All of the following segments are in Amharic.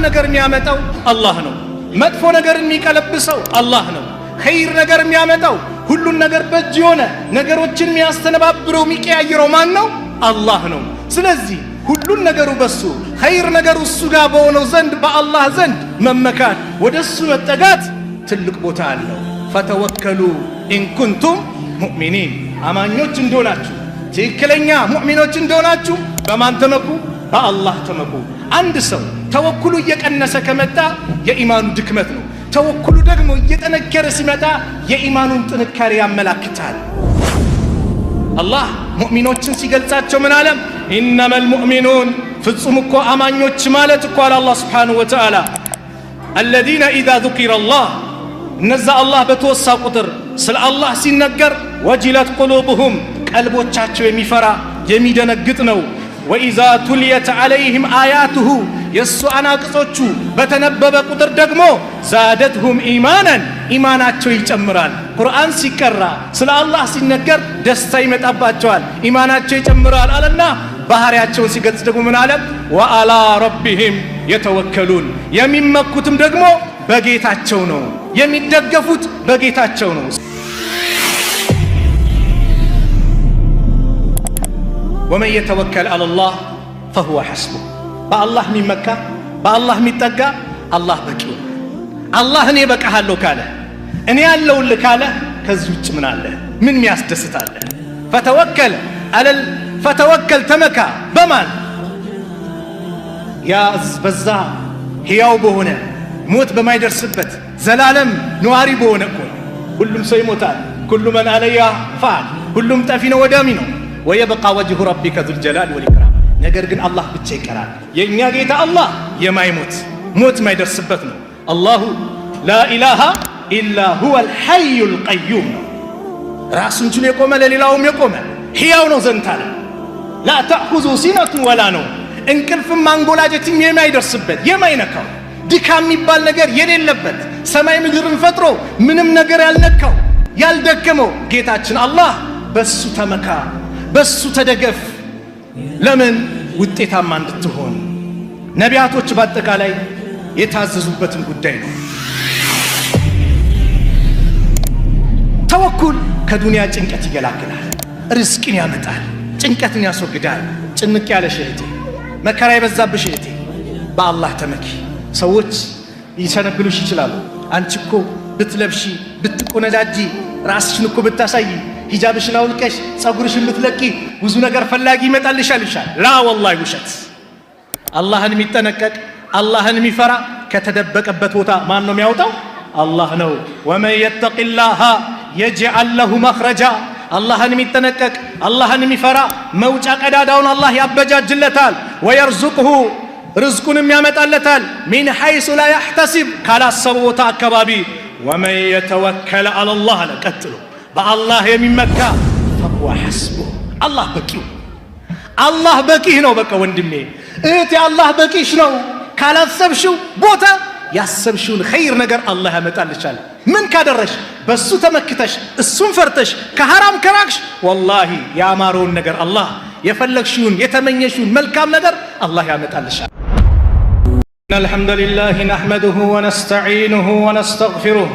ነገር የሚያመጣው አላህ ነው። መጥፎ ነገር የሚቀለብሰው አላህ ነው። ኸይር ነገር የሚያመጣው ሁሉን ነገር በእጅ የሆነ ነገሮችን የሚያስተነባብረው የሚቀያይረው ማን ነው? አላህ ነው። ስለዚህ ሁሉን ነገሩ በሱ ኸይር ነገሩ እሱ ጋር በሆነው ዘንድ በአላህ ዘንድ መመካት ወደሱ መጠጋት ትልቅ ቦታ አለው። ፈተወከሉ ኢንኩንቱም ሙእሚኒን አማኞች እንደሆናችሁ ትክክለኛ ሙእሚኖች እንደሆናችሁ በማን ተመኩ? በአላህ ተመኩ። አንድ ሰው ተወኩሉ እየቀነሰ ከመጣ የኢማኑ ድክመት ነው። ተወኩሉ ደግሞ እየጠነከረ ሲመጣ የኢማኑን ጥንካሬ ያመላክታል። አላህ ሙእሚኖችን ሲገልጻቸው ምን አለ? ኢነመል ሙእሚኑን ፍጹም እኮ አማኞች ማለት እኮ አለ አላህ ሱብሓነሁ ወተዓላ አለዚነ ኢዛ ዙኪረ አላህ እነዛ አላህ በተወሳ ቁጥር ስለ አላህ ሲነገር ወጅለት ቁሉብሁም ቀልቦቻቸው የሚፈራ የሚደነግጥ ነው። ወኢዛ ቱልየት ዐለይህም አያቱሁ የእሱ አናቅጾቹ በተነበበ ቁጥር ደግሞ ዛደትሁም ኢማናን ኢማናቸው ይጨምራል። ቁርአን ሲቀራ ስለ አላህ ሲነገር ደስታ ይመጣባቸዋል፣ ኢማናቸው ይጨምራል አለና ባህሪያቸውን ሲገልጽ ደግሞ ምን አለ? ወአላ ረቢህም የተወከሉን የሚመኩትም ደግሞ በጌታቸው ነው፣ የሚደገፉት በጌታቸው ነው። ወመን የተወከል አለላህ ፈሁወ ሐስቡህ በአላህ የሚመካ በአላህ የሚጠጋ አላህ በቂው። አላህ እኔ በቃሃለሁ ካለ እኔ ያለውልህ ካለ ከዚህ ውጭ ምን አለ? ምን የሚያስደስታለ? ፈተወከል ተመካ በማን? ያ በዛ ሕያው በሆነ ሞት በማይደርስበት ዘላለም ነዋሪ በሆነ እኮ ሁሉም ሰው ይሞታል። ኩሉ መን ዐለይሃ ፋን ሁሉም ጠፊ ነው ወዳሚ ነው። ወየበቃ ወጅሁ ረቢከ ዙል ጀላል ወልኢክራም ነገር ግን አላህ ብቻ ይቀራል። የእኛ ጌታ አላህ የማይሞት ሞት ማይደርስበት ነው። አላሁ ላኢላሃ ኢላ ሁወል ሐዩል ቀዩም ነው። ራሱን ችሎ የቆመ ለሌላውም የቆመ ሕያው ነው ዘንታለ ላ ተእኹዙ ሲነቱን ወላ ነው እንቅልፍም ማንጎላጀትም የማይደርስበት የማይነካው ድካም የሚባል ነገር የሌለበት ሰማይ ምድርን ፈጥሮ ምንም ነገር ያልነካው ያልደከመው ጌታችን አላህ በሱ ተመካ፣ በሱ ተደገፍ። ለምን? ውጤታማ እንድትሆን ነቢያቶች በአጠቃላይ የታዘዙበትን ጉዳይ ነው። ተወኩል ከዱንያ ጭንቀት ይገላግላል፣ ርዝቅን ያመጣል፣ ጭንቀትን ያስወግዳል። ጭንቅ ያለሽ እህቴ፣ መከራ የበዛብሽ እህቴ በአላህ ተመኪ። ሰዎች ሊሰነግሉሽ ይችላሉ። አንቺ እኮ ብትለብሺ ብትቆነጃጂ ራስሽን እኮ ብታሳይ ሂጃብሽን አውልቀሽ ጸጉርሽን ብትለቂ ብዙ ነገር ፈላጊ ይመጣልሻል ይሻል። ላ ወላሂ ውሸት። አላህን የሚጠነቀቅ አላህን የሚፈራ ከተደበቀበት ቦታ ማን ነው የሚያወጣው? አላህ ነው። ወመን የተቂላሃ የጅዐል ለሁ መኽረጃ አላህን የሚጠነቀቅ አላህን የሚፈራ መውጫ ቀዳዳውን አላህ ያበጃጅለታል። ወየርዙቅሁ ርዝቁንም ያመጣለታል። ሚን ሐይሱ ላ ያሕተሲብ ካላሰበ ቦታ አካባቢ። ወመን የተወከለ አለላህ አለ ቀጥሎ በአላህ የሚመካ ፈሁወ ሐስቡህ አላህ በቂው። አላህ በቂህ ነው። በቃ ወንድሜ እህቴ አላህ በቂሽ ነው። ካላሰብሽው ቦታ ያሰብሽውን ኸይር ነገር አላህ ያመጣልሻል። ምን ካደረሽ በሱ ተመክተሽ እሱን ፈርተሽ ከሐራም ከራቅሽ ወላሂ ያማረውን ነገር አላህ የፈለግሽውን የተመኘሽውን መልካም ነገር አላህ ያመጣልሻል። ኢነል ሐምደሊላሂ ነሕመዱሁ ወነስተዒኑሁ ወነስተግፊሩህ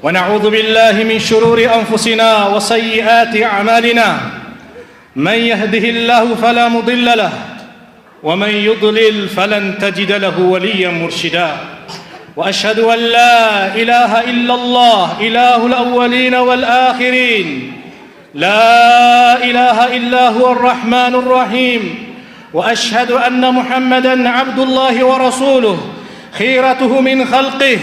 ونعوذ بالله من شرور أنفسنا وسيئات أعمالنا من يهده الله فلا مضل له ومن يضلل فلن تجد له وليا مرشدا وأشهد أن لا إله إلا الله إله الأولين والآخرين لا إله إلا هو الرحمن الرحيم وأشهد أن محمدا عبد الله ورسوله خيرته من خلقه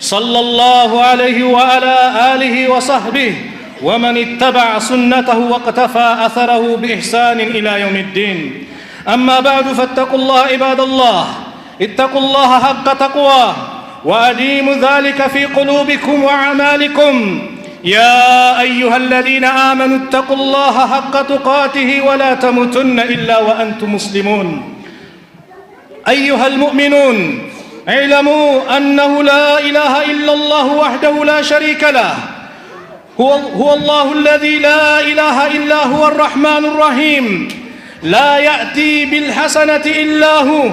صلى الله عليه وعلى آله وصحبه ومن اتبع سنته واقتفى أثره بإحسان إلى يوم الدين أما بعد فاتقوا الله عباد الله اتقوا الله حق تقواه وأديموا ذلك في قلوبكم وأعمالكم يا أيها الذين آمنوا اتقوا الله حق تقاته ولا تموتن إلا وأنتم مسلمون أيها المؤمنون اعلموا أنه لا إله إلا الله وحده لا شريك له هو الله الذي لا إله إلا هو الرحمن الرحيم لا يأتي بالحسنة إلا هو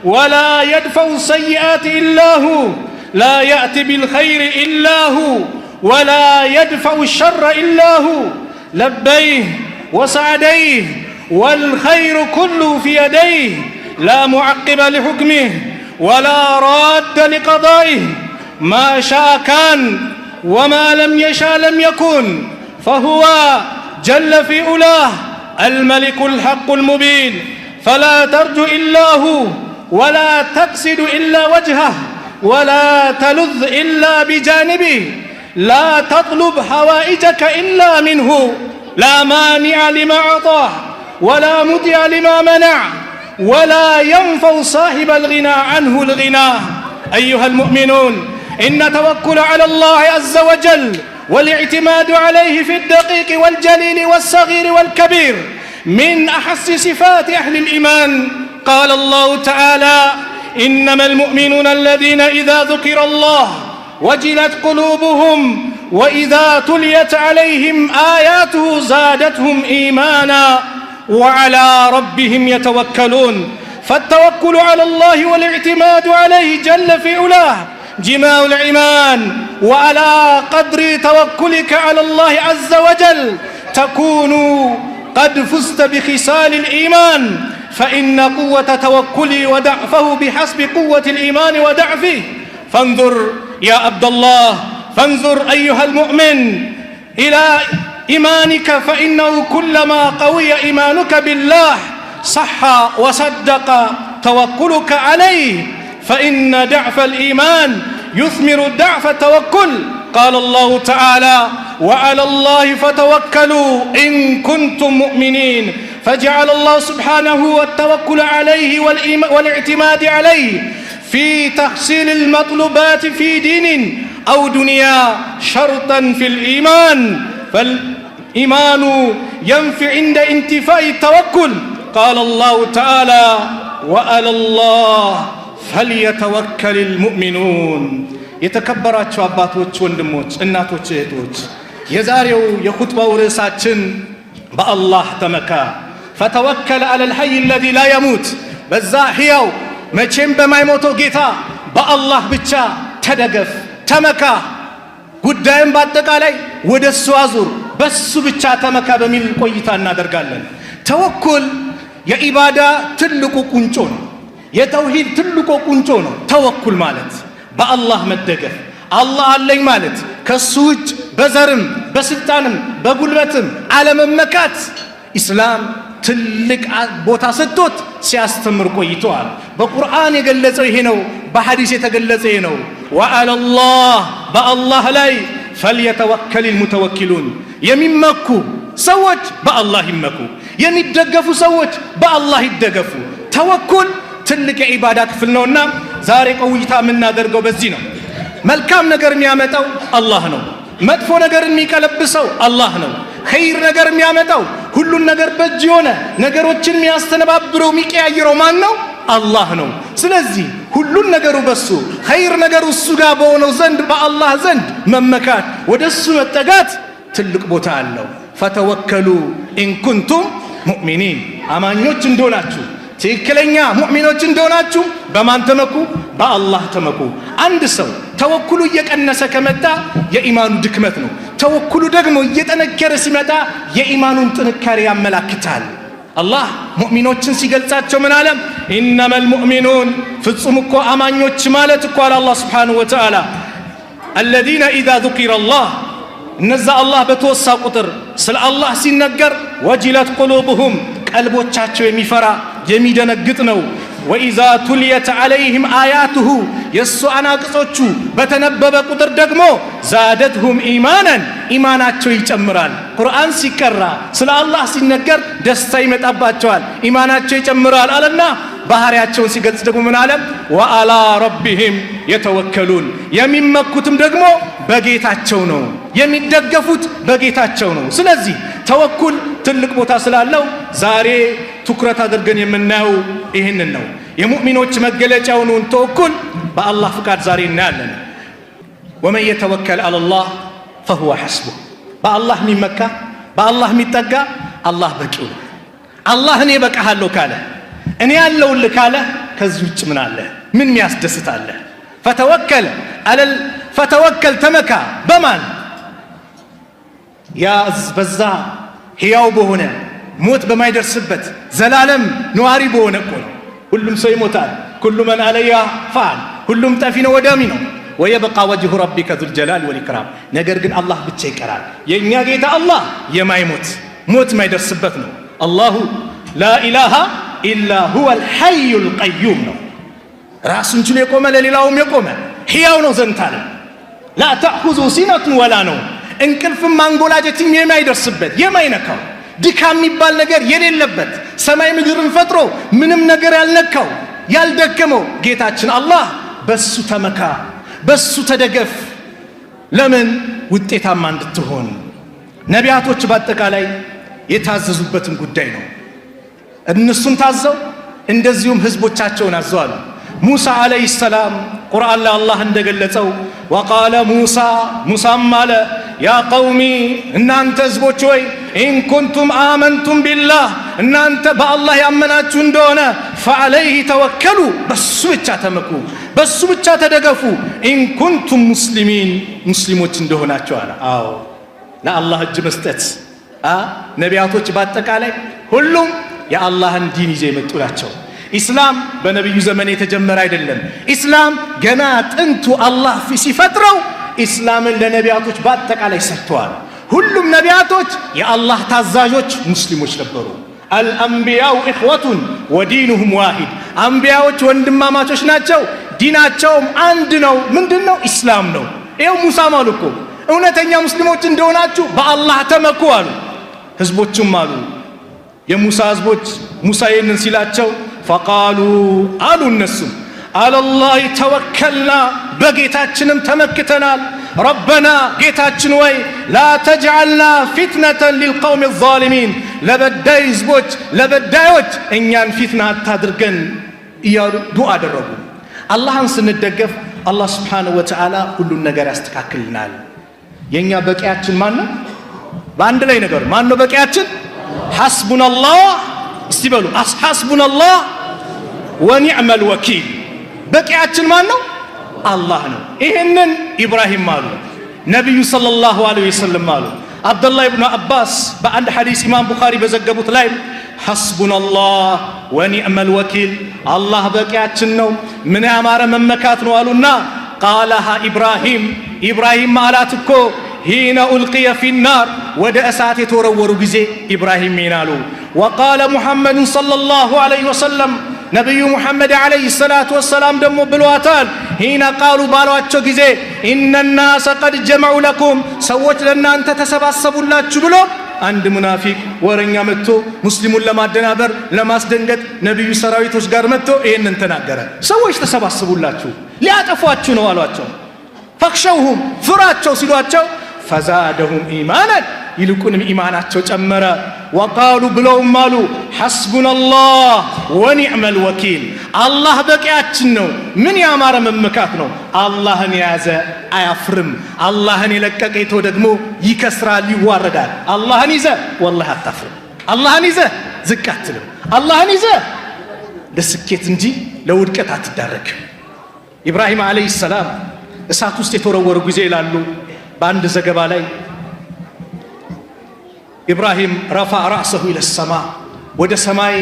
ولا يدفع السيئات إلا هو لا يأتي بالخير إلا هو ولا يدفع الشر إلا هو لبيه وسعديه والخير كله في يديه لا معقب لحكمه ولا راد لقضائه ما شاء كان وما لم يشاء لم يكن فهو جل في علاه الملك الحق المبين فلا ترجو إلا هو ولا تقصد إلا وجهه ولا تلذ إلا بجانبه لا تطلب حوائجك إلا منه لا مانع لما أعطاه ولا مطيع لما منع ولا ينفع صاحب الغنى عنه الغنى أيها المؤمنون إن توكل على الله عز وجل والاعتماد عليه في الدقيق والجليل والصغير والكبير من أحس صفات أهل الإيمان قال الله تعالى إنما المؤمنون الذين إذا ذكر الله وجلت قلوبهم وإذا تليت عليهم آياته زادتهم إيمانا وعلى ربهم يتوكلون فالتوكل على الله والاعتماد عليه جل في علاه جماع الإيمان وعلى قدر توكلك على الله عز وجل تكون قد فزت بخصال الإيمان فإن قوة توكلي وضعفه بحسب قوة الإيمان وضعفه فانظر يا عبد الله فانظر أيها المؤمن إلى إيمانك فإنه كلما قوي إيمانك بالله صح وصدق توكلك عليه فإن ضعف الإيمان يثمر ضعف التوكل قال الله تعالى وعلى الله فتوكلوا إن كنتم مؤمنين فجعل الله سبحانه التوكل عليه والاعتماد عليه في تحصيل المطلوبات في دين أو دنيا شرطا في الإيمان فالإيمان ينفي عند انتفاء التوكل قال الله تعالى وعلى الله فليتوكل المؤمنون የተከበራችሁ አባቶች ወንድሞች እናቶች እህቶች የዛሬው የኹጥባው ርዕሳችን በአላህ ተመካ فتوكل على الحي الذي لا يموت በዛ ሕያው መቼም በማይሞተው ጌታ በአላህ ብቻ ተደገፍ ተመካ ጉዳይም በአጠቃላይ ወደሱ አዙር በሱ ብቻ ተመካ በሚል ቆይታ እናደርጋለን ተወኩል የኢባዳ ትልቁ ቁንጮ ነው የተውሂድ ትልቁ ቁንጮ ነው ተወኩል ማለት በአላህ መደገፍ አላህ አለኝ ማለት ከሱ ውጭ በዘርም በስልጣንም በጉልበትም አለመመካት ኢስላም ትልቅ ቦታ ሰጥቶት ሲያስተምር ቆይቷል በቁርአን የገለጸው ይሄ ነው በሐዲስ የተገለጸ ይሄ ነው ወአላህ በአላህ ላይ فليتوكل المتوكلون የሚመኩ ሰዎች በአላህ ይመኩ የሚደገፉ ሰዎች በአላህ ይደገፉ ተወኩል ትልቅ የኢባዳ ክፍል ነውና ዛሬ ቆይታ የምናደርገው በዚህ ነው መልካም ነገር የሚያመጣው አላህ ነው መጥፎ ነገር የሚቀለብሰው አላህ ነው ኸይር ነገር የሚያመጣው ሁሉን ነገር በእጅ የሆነ ነገሮችን የሚያስተነባብረው የሚቀያየረው ማን ነው አላህ ነው ስለዚህ ሁሉን ነገሩ በሱ ኸይር ነገሩ እሱ ጋር በሆነው ዘንድ በአላህ ዘንድ መመካት ወደሱ መጠጋት ትልቅ ቦታ አለው ፈተወከሉ ኢን ኩንቱም ሙእሚኒን አማኞች እንደሆናችሁ ትክክለኛ ሙእሚኖች እንደሆናችሁ በማን ተመኩ በአላህ ተመኩ አንድ ሰው ተወኩሉ እየቀነሰ ከመጣ የኢማኑ ድክመት ነው ተወኩሉ ደግሞ እየጠነከረ ሲመጣ የኢማኑን ጥንካሬ ያመላክታል አላህ ሙእሚኖችን ሲገልጻቸው ምን አለ ኢነመል ሙእሚኑን ፍጹም እኮ አማኞች ማለት እኮ አላህ Subhanahu Wa Ta'ala الذين إذا ذكر الله እነዛ አላህ በተወሳ ቁጥር ስለ አላህ ሲነገር ወጅለት ቁሉብሁም ቀልቦቻቸው የሚፈራ የሚደነግጥ ነው ወኢዛ ቱልየት ዐለይሂም አያቱሁ የሱ አናቅጾቹ በተነበበ ቁጥር ደግሞ ዛደትሁም ኢማናን ኢማናቸው ይጨምራል ቁርአን ሲቀራ ስለ አላህ ሲነገር ደስታ ይመጣባቸዋል ኢማናቸው ይጨምራል አለና ባህሪያቸውን ሲገልጽ ደግሞ ምን አለ ወአላ ረቢሂም የተወከሉን የሚመኩትም ደግሞ በጌታቸው ነው የሚደገፉት በጌታቸው ነው ስለዚህ ተወኩል ትልቅ ቦታ ስላለው ዛሬ ትኩረት አድርገን የምናየው ይሄንን ነው የሙእሚኖች መገለጫውን ተወኩል በአላህ ፍቃድ ዛሬ እናያለን ወመን የተወከል አላህ فهو حسبه በአላህ የሚመካ በአላህ የሚጠጋ አላህ በቂው ነው አላህ እኔ በቃሃለሁ ካለ እኔ ያለውልህ ካለ ከዚህ ውጭ ምን አለ? ምን ያስደስታል? ፈተወከል ተመካ በማን? ያ በዛ ሕያው በሆነ ሞት በማይደርስበት ዘላለም ነዋሪ በሆነ እኮ ነው። ሁሉም ሰው ይሞታል። ኩሉ መን አለይሃ ፋን፣ ሁሉም ጠፊ ነው ወዳሚ ነው። ወየብቃ ወጅሁ ረቢከ ዙል ጀላል ወልኢክራም። ነገር ግን አላህ ብቻ ይቀራል። የእኛ ጌታ አላህ የማይሞት ሞት ማይደርስበት ነው። አላሁ ላ ኢላሃ ኢላ ሁወል ሐዩል ቀዩም ነው። ራሱን ችሎ የቆመ ለሌላውም የቆመ ሕያው ነው ዘንታለም። ላ ተእኹዙ ሲነቱን ወላ ነው፣ እንቅልፍም ማንጎላጀትም የማይደርስበት የማይነካው፣ ድካም የሚባል ነገር የሌለበት፣ ሰማይ ምድርን ፈጥሮ ምንም ነገር ያልነካው ያልደከመው ጌታችን አላህ በሱ ተመካ፣ በሱ ተደገፍ። ለምን? ውጤታማ እንድትሆን። ነቢያቶች በአጠቃላይ የታዘዙበትን ጉዳይ ነው። እነሱም ታዘው እንደዚሁም ህዝቦቻቸውን አዘዋል። ሙሳ አለይሂ ሰላም ቁርአን ላይ አላህ እንደገለጸው ወቃለ ሙሳም አለ ያ ቀውሚ እናንተ ህዝቦች ሆይ ኢን ኩንቱም አመንቱም ቢላህ እናንተ በአላህ ያመናችሁ እንደሆነ ፈዐለይሂ ተወከሉ በሱ ብቻ ተመኩ፣ በሱ ብቻ ተደገፉ። ኢን ኩንቱም ሙስሊሚን ሙስሊሞች እንደሆናችሁ አለ። አዎ ለአላህ እጅ መስጠት ነቢያቶች በአጠቃላይ ሁሉም የአላህን ዲን ይዘው የመጡ ናቸው። ኢስላም በነቢዩ ዘመን የተጀመረ አይደለም። ኢስላም ገና ጥንቱ አላህ ሲፈጥረው ኢስላምን ለነቢያቶች በአጠቃላይ ሰጥተዋል። ሁሉም ነቢያቶች የአላህ ታዛዦች ሙስሊሞች ነበሩ። አልአንቢያው ኢኽወቱን ወዲኑሁም ዋሂድ፣ አንቢያዎች ወንድማማቾች ናቸው፣ ዲናቸውም አንድ ነው። ምንድን ነው? ኢስላም ነው። ይኸው ሙሳም አሉ እኮ እውነተኛ ሙስሊሞች እንደሆናችሁ በአላህ ተመኩ አሉ። ህዝቦቹም አሉ የሙሳ ህዝቦች ሙሳ ይህንን ሲላቸው ፈቃሉ አሉ እነሱም አለላህ ተወከልና በጌታችንም ተመክተናል። ረበና ጌታችን ወይ ላ ተጅዐልና ፊትነተን ሊልቀውም ዛሊሚን፣ ለበዳይ ህዝቦች ለበዳዮች እኛን ፊትና አታድርገን እያሉ ዱዓ አደረጉ። አላህን ስንደገፍ አላህ ስብሓንሁ ወተዓላ ሁሉን ነገር ያስተካክልናል። የእኛ በቂያችን ማን ነው? በአንድ ላይ ነገር ማን ነው በቂያችን? ሐስቡነላህ እስቲ በሉ ሐስቡነላህ ወኒዕመል ወኪል። በቂያችን ማን ነው? አላህ ነው። ይህንን ኢብራሂም አሉ፣ ነቢዩ ሰለላሁ ዐለይሂ ወሰለም አሉ። አብዱላህ ኢብኑ አባስ በአንድ ሐዲስ ኢማም ቡኻሪ በዘገቡት ላይ ሐስቡነላህ ወኒዕመል ወኪል፣ አላህ በቂያችን ነው፣ ምን ያማረ መመካት ነው አሉና ቃለሃ ኢብራሂም አላት እኮ ሂነ ኡልቅየ ፊናር ወደ እሳት የተወረወሩ ጊዜ ኢብራሂም ይናሉ። ወቃለ ሙሐመድን ሰለላሁ ዐለይሂ ወሰለም ነቢዩ ሙሐመድ ዐለይሂ ሰላቱ ወሰላም ደግሞ ብለዋታል። ሂነ ቃሉ ባሏቸው ጊዜ ኢነናሰ ቀድ ጀመዑ ለኩም ሰዎች ለእናንተ ተሰባሰቡላችሁ ብሎ አንድ ሙናፊቅ ወረኛ መጥቶ ሙስሊሙን ለማደናበር ለማስደንገጥ ነቢዩ ሰራዊቶች ጋር መጥቶ ይህንን ተናገረ። ሰዎች ተሰባሰቡላችሁ ሊያጠፏችሁ ነው አሏቸው። ፈክሸውሁም ፍራቸው ሲሏቸው ፈዛደሁም ኢማናን ይልቁንም ኢማናቸው ጨመረ። ወቃሉ ብለውም አሉ ሐስቡነላህ ወኒዕመል ወኪል፣ አላህ በቂያችን ነው፣ ምን ያማረ መመካት ነው። አላህን የያዘ አያፍርም፣ አላህን የለቀቀ የተው ደግሞ ይከስራል፣ ይዋረዳል። አላህን ይዘ ወላሂ አታፍርም፣ አላህን ይዘ ዝቅ አትልም፣ አላህን ይዘ ለስኬት እንጂ ለውድቀት አትዳረግም። ኢብራሂም ዓለይሂ ሰላም እሳት ውስጥ የተወረወሩ ጊዜ ይላሉ በአንድ ዘገባ ላይ ኢብራሂም ረፋ ራእሰሁ ኢለ ሰማ ወደ ሰማይ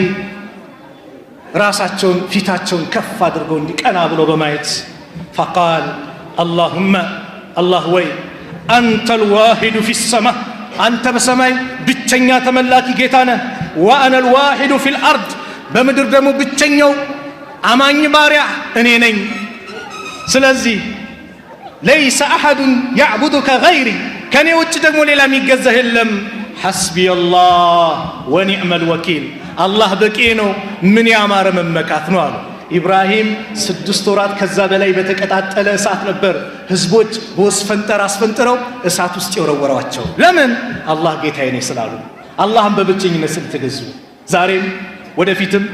ራሳቸውን ፊታቸውን ከፍ አድርገው እንዲቀና ብሎ በማየት ፈቃል አላሁመ አላህ ወይ አንተ ልዋሂዱ ፊ ሰማ አንተ በሰማይ ብቸኛ ተመላኪ ጌታ ነህ። ወአነ ልዋሂዱ ፊ ልአርድ በምድር ደግሞ ብቸኛው አማኝ ባሪያ እኔ ነኝ። ስለዚህ ለይሰ አሐዱን ያዕቡዱከ ገይሪ ከኔ ውጭ ደግሞ ሌላ የሚገዛህ የለም። ሐስቢየ አላህ ወኒዕመል ወኪል አላህ በቂ ነው፣ ምን ያማረ መመካት ነው አሉ። ኢብራሂም 6 ወራት ከዛ በላይ በተቀጣጠለ እሳት ነበር ህዝቦች በወስፈንጠር አስፈንጥረው እሳት ውስጥ የወረወሯቸው። ለምን? አላህ ጌታዬ ነው ስላሉ፣ አላህን በብቸኝነት ስትገዙ። ዛሬም ወደፊትም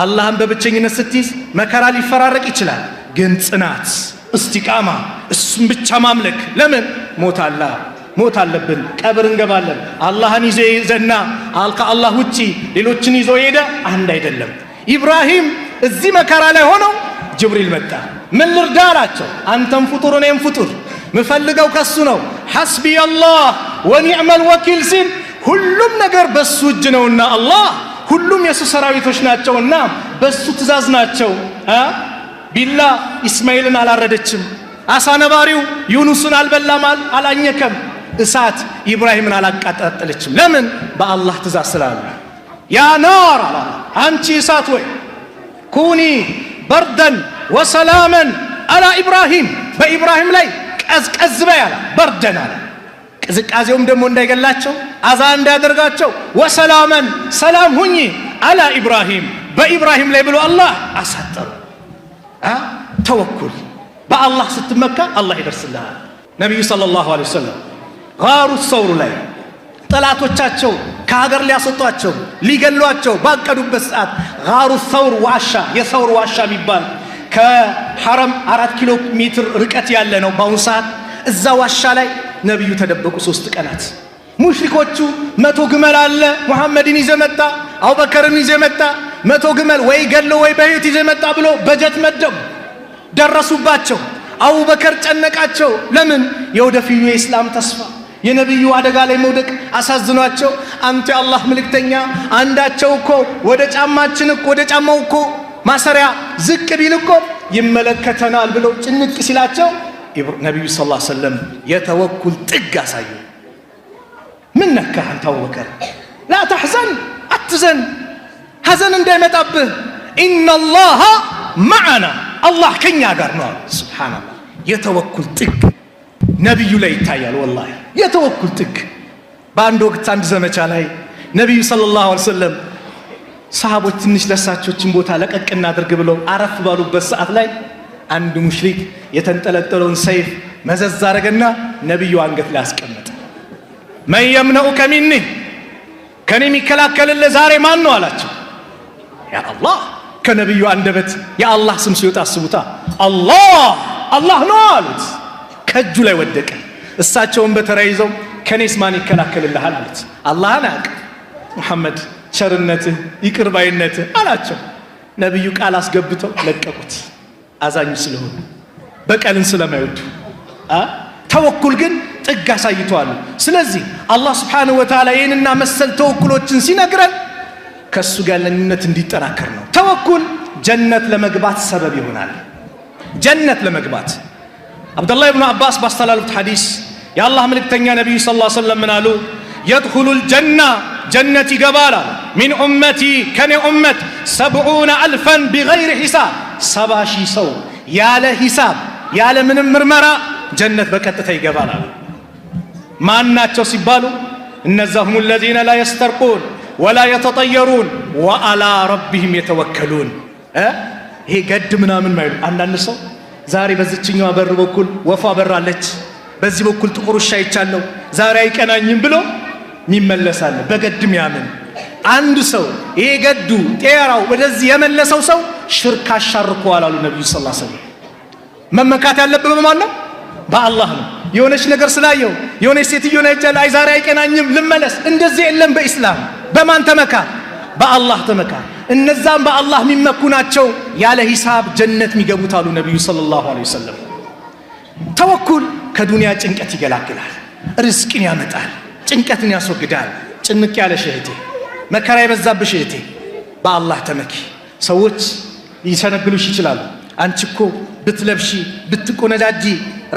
አላህን በብቸኝነት ስትይዝ መከራ ሊፈራረቅ ይችላል፣ ግን ጽናት እስቲቃማ እሱም ብቻ ማምለክ። ለምን? ሞት አለብን፣ ቀብር እንገባለን። አላህን ይዞ ይዘና ከአላህ ውጪ ሌሎችን ይዞ ሄደ አንድ አይደለም። ኢብራሂም እዚህ መከራ ላይ ሆነው ጅብሪል መጣ። ምን ልርዳ አላቸው። አንተም ፍጡር እኔም ፍጡር፣ ምፈልገው ከሱ ነው። ሐስቢ አላህ ወኒዕመል ወኪል ሲል ሁሉም ነገር በሱ እጅ ነውና አላህ ሁሉም የሱ ሰራዊቶች ናቸውና በሱ ትእዛዝ ናቸው። ቢላ ኢስማኤልን አላረደችም። አሳ ነባሪው ዩኑስን አልበላም አላኘከም። እሳት ኢብራሂምን አላቃጠለችም። ለምን? በአላህ ትእዛዝ ስላለ። ያ ናር አላ አንቺ እሳት ወይ ኩኒ በርደን ወሰላመን አላ ኢብራሂም፣ በኢብራሂም ላይ ቀዝቀዝ በይ አለ። በርደን አለ ቅዝቃዜውም ደግሞ እንዳይገላቸው አዛ እንዳያደርጋቸው፣ ወሰላመን ሰላም ሁኚ አላ ኢብራሂም፣ በኢብራሂም ላይ ብሎ አላህ አሳጠሩ። ተወኩል በአላህ ስትመካ አላህ ይደርስልሃል። ነቢዩ ሰለላሁ ዐለይሂ ወሰለም ጋሩ ሰውር ላይ ጠላቶቻቸው ከሀገር ሊያስወጧቸው ሊገሏቸው ባቀዱበት ሰዓት ጋሩ ሰውር ዋሻ፣ የሰውር ዋሻ የሚባል ከሐረም 4 ኪሎ ሜትር ርቀት ያለ ነው በአሁኑ ሰዓት። እዛ ዋሻ ላይ ነቢዩ ተደበቁ 3 ቀናት። ሙሽሪኮቹ 100 ግመል አለ ሙሐመድን ይዘ መጣ፣ አቡበከርን ይዘ መጣ፣ 100 ግመል ወይ ገሎ ወይ በህይወት ይዘ መጣ ብሎ በጀት መደቡ። ደረሱባቸው። አቡበከር ጨነቃቸው። ለምን? የወደፊቱ የእስላም ተስፋ የነቢዩ አደጋ ላይ መውደቅ አሳዝኗቸው፣ አንተ የአላህ መልእክተኛ አንዳቸው እኮ ወደ ጫማችን እኮ ወደ ጫማው እኮ ማሰሪያ ዝቅ ቢል እኮ ይመለከተናል ብለው ጭንቅ ሲላቸው ነቢዩ ሰለላሁ ዐለይሂ ወሰለም የተወኩል ጥግ አሳዩ። ምን ነካህ አንተ አቡበከር? ላ ተሕዘን፣ አትዘን፣ ሐዘን እንዳይመጣብህ። ኢነላሃ መዐና፣ አላህ ከኛ ጋር ነው። ሱብሓነላህ። የተወኩል ጥግ ነቢዩ ላይ ይታያል። ወላሂ የተወኩል ጥግ። በአንድ ወቅት አንድ ዘመቻ ላይ ነቢዩ ሰለላሁ ዐለይሂ ወሰለም ሰሃቦች ትንሽ ለሳቾችን ቦታ ለቀቅ እናድርግ ብለው አረፍ ባሉበት ሰዓት ላይ አንድ ሙሽሪክ የተንጠለጠለውን ሰይፍ መዘዝ አረገና ነቢዩ አንገት ላይ አስቀመጠ። መን የምነኡከ ሚኒ፣ ከኔ የሚከላከልልህ ዛሬ ማን ነው አላቸው። ያ አላህ፣ ከነቢዩ አንደበት የአላህ ስም ሲወጣ አስቡታ። አላህ ነው አሉት። ከእጁ ላይ ወደቀ። እሳቸውን በተራ ይዘው ከኔስ ማን ይከላከልልሃል አሉት። አላህን አያውቅ ሙሐመድ ቸርነትህ ይቅር ባይነትህ አላቸው። ነቢዩ ቃል አስገብተው ለቀቁት። አዛኝ ስለሆኑ በቀልን ስለማይወዱ ተወኩል ግን ጥግ አሳይተዋል። ስለዚህ አላህ ሱብሓነሁ ወተዓላ ይህንና መሰል ተወኩሎችን ሲነግረን ከእሱ ጋር ለኝነት እንዲጠናከር ነው። ተወኩል ጀነት ለመግባት ሰበብ ይሆናል። ጀነት ለመግባት አብዱላህ ኢብኑ አባስ ባስተላለፉት ሐዲስ የአላህ መልእክተኛ ነቢዩ ሰለላሁ ዐለይሂ ወሰለም ምን አሉ? የድኹሉል ጀና፣ ጀነት ይገባል ሚን ኡመቲ፣ ከኔ ኡመት 70,000 ቢገይሪ ሒሳብ፣ 70,000 ሰው ያለ ሂሳብ ያለ ምንም ምርመራ ጀነት በቀጥታ ይገባል። ማን ናቸው ሲባሉ እነዛ ሁሙ ለዚነ ላ የስተርቁን ወላ የተጠየሩን ወአላ ረቢህም የተወከሉን። ይሄ ገድ ምናምን ማይሉ አንዳንድ ሰው ዛሬ በዚችኛዋ በር በኩል ወፏ በራለች፣ በዚህ በኩል ጥቁር ውሻ ይቻለው ዛሬ አይቀናኝም ብሎ ሚመለሳለ በገድም ያምን አንድ ሰው ይሄ ገዱ ጤራው ወደዚህ የመለሰው ሰው ሽርክ አሻርኳል አሉ ነብዩ ሰለላሁ ዐለይሂ ወሰለም። መመካት ያለበት በማን ነው? በአላህ ነው። የሆነች ነገር ስላየው የሆነች ሴትዮ ነው ይቻል አይ ዛሬ አይቀናኝም ልመለስ፣ እንደዚህ የለም በእስላም። በማን ተመካ? በአላህ ተመካ። እነዛም በአላህ የሚመኩ ናቸው ያለ ሂሳብ ጀነት የሚገቡት አሉ ነብዩ ሰለላሁ ዐለይሂ ወሰለም። ተወኩል ከዱንያ ጭንቀት ይገላግላል፣ ርዝቅን ያመጣል፣ ጭንቀትን ያስወግዳል። ጭንቅ ያለሽ እህቴ፣ መከራ የበዛብሽ እህቴ በአላህ ተመኪ። ሰዎች ሊሰነግሉሽ ይችላሉ። አንቺ እኮ ብትለብሺ ብትቆነጃጂ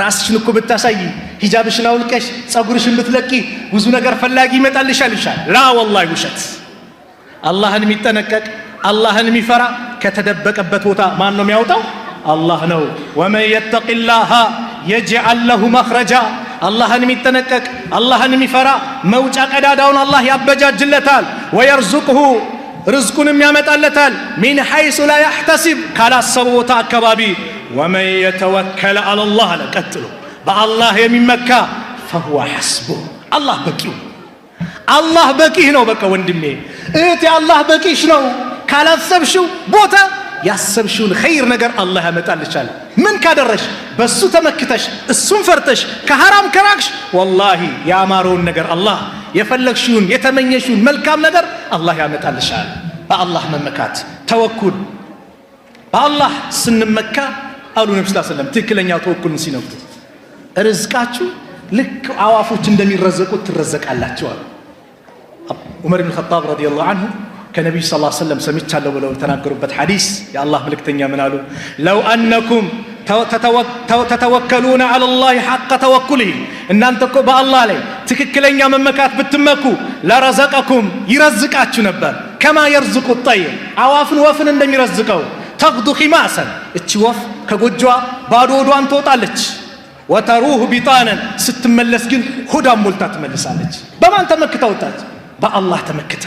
ራስሽን እኮ ብታሳይ ሂጃብሽን አውልቀሽ ጸጉርሽን ብትለቂ ብዙ ነገር ፈላጊ ይመጣልሻል ይሻል። ላ ወላሂ ውሸት። አላህን የሚጠነቀቅ አላህን የሚፈራ ከተደበቀበት ቦታ ማን ነው የሚያወጣው? አላህ ነው። ወመን የተቂላሃ የጅዐል ለሁ መኽረጃ። አላህን የሚጠነቀቅ አላህን የሚፈራ መውጫ ቀዳዳውን አላህ ያበጃጅለታል። ወየርዙቅሁ ርዝቁንም ያመጣለታል። ሚን ሐይሱ ላ ያሕተሲብ ካላሰበ ቦታ አካባቢ። ወመን የተወከለ አለላህ አለ ቀጥሎ በአላህ የሚመካ ፈሁወ ሐስቡህ አላህ በቂው። አላህ በቂህ ነው። በቃ ወንድሜ እህቴ አላህ በቂሽ ነው። ካላሰብሽው ቦታ ያሰብሽውን ኸይር ነገር አላህ ያመጣልሻል። ምን ካደረሽ በሱ ተመክተሽ እሱን ፈርተሽ ከሐራም ከራቅሽ ወላሂ ያማረውን ነገር አላህ የፈለግሽውን የተመኘሽውን መልካም ነገር አላህ ያመጣልሻል። በአላህ መመካት ተወኩል በአላህ ስንመካ አሉ ነብዩ ሰለላሁ ዐለይሂ ወሰለም ትክክለኛው ተወኩልን ሲነግሩ ርዝቃችሁ ልክ አዋፎች እንደሚረዘቁት ትረዘቃላችሁ አሉ። ዑመር ኢብኑ ኸጣብ ረዲየላሁ ዐንሁ ከነብዩ ሰለላሁ ዐለይሂ ወሰለም ሰምቻለሁ ብለው የተናገሩበት ሐዲስ የአላህ መልእክተኛ ምን አሉ? ለው አነኩም ተተወከሉነ ዐለላሂ ሐቀ ተወኩሊሂ እናንተ እኮ በአላህ ላይ ትክክለኛ መመካት ብትመኩ ለረዘቀኩም ይረዝቃችሁ ነበር። ከማ የርዝቁ ጠይር አዋፍን ወፍን እንደሚረዝቀው ተግዱ ኺማሰን እቺ ወፍ ከጎጇ ባዶ ሆዷን ትወጣለች። ወተሩሁ ቢጣነን ስትመለስ ግን ሆዷን ሞልታ ትመልሳለች። በማን ተመክታ ወጣች? በአላህ ተመክታ።